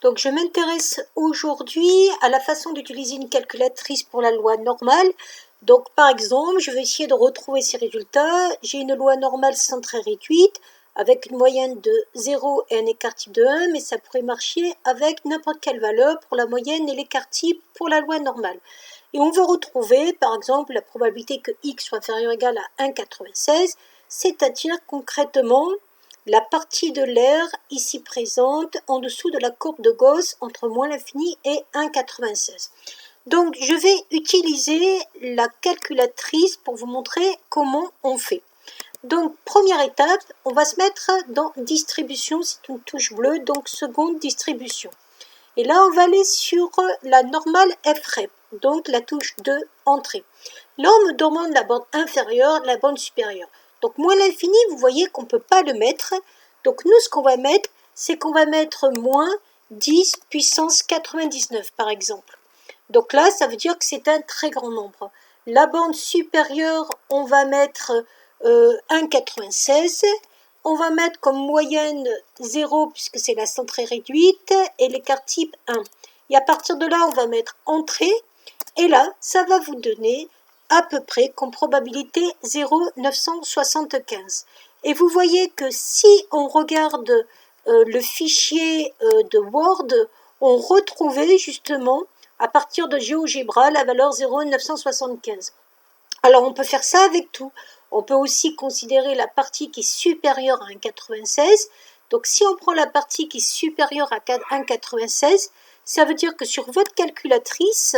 Donc, je m'intéresse aujourd'hui à la façon d'utiliser une calculatrice pour la loi normale. Donc, par exemple, je vais essayer de retrouver ces résultats. J'ai une loi normale centrée réduite avec une moyenne de 0 et un écart type de 1, mais ça pourrait marcher avec n'importe quelle valeur pour la moyenne et l'écart type pour la loi normale. Et on veut retrouver, par exemple, la probabilité que x soit inférieur ou égal à 1,96, c'est-à-dire concrètement la partie de l'air ici présente en dessous de la courbe de Gauss entre moins l'infini et 1,96. Donc je vais utiliser la calculatrice pour vous montrer comment on fait. Donc première étape, on va se mettre dans distribution, c'est une touche bleue, donc seconde distribution. Et là on va aller sur la normale FREP, donc la touche de entrée. Là on me demande la bande inférieure, la bande supérieure. Donc moins l'infini, vous voyez qu'on ne peut pas le mettre. Donc nous, ce qu'on va mettre, c'est qu'on va mettre moins 10 puissance 99, par exemple. Donc là, ça veut dire que c'est un très grand nombre. La bande supérieure, on va mettre 1,96. On va mettre comme moyenne 0, puisque c'est la centrée réduite, et l'écart type 1. Et à partir de là, on va mettre entrée. Et là, ça va vous donner à peu près comme probabilité 0,975. Et vous voyez que si on regarde le fichier de Word, on retrouvait justement à partir de GeoGebra la valeur 0,975. Alors on peut faire ça avec tout. On peut aussi considérer la partie qui est supérieure à 1,96. Donc si on prend la partie qui est supérieure à 1,96, ça veut dire que sur votre calculatrice,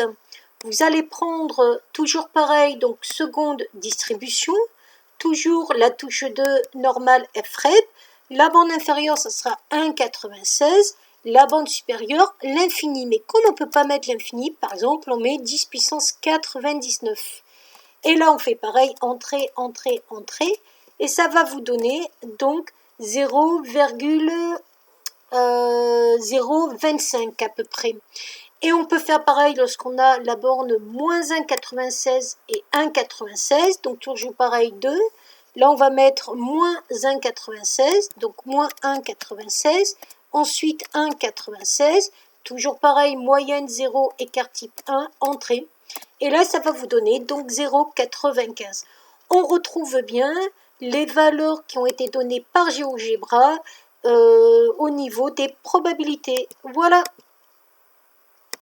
vous allez prendre toujours pareil, donc seconde distribution, toujours la touche de normale FREP, la bande inférieure, ça sera 1,96, la bande supérieure, l'infini. Mais comme on ne peut pas mettre l'infini, par exemple, on met 10 puissance 99. Et là, on fait pareil, entrée, entrée, entrée, et ça va vous donner donc 0,025 à peu près. Et on peut faire pareil lorsqu'on a la borne moins 1,96 et 1,96, donc toujours pareil 2. Là, on va mettre moins 1,96, donc moins 1,96. Ensuite, 1,96. Toujours pareil, moyenne 0, écart type 1, entrée. Et là, ça va vous donner donc 0,95. On retrouve bien les valeurs qui ont été données par GeoGebra au niveau des probabilités. Voilà.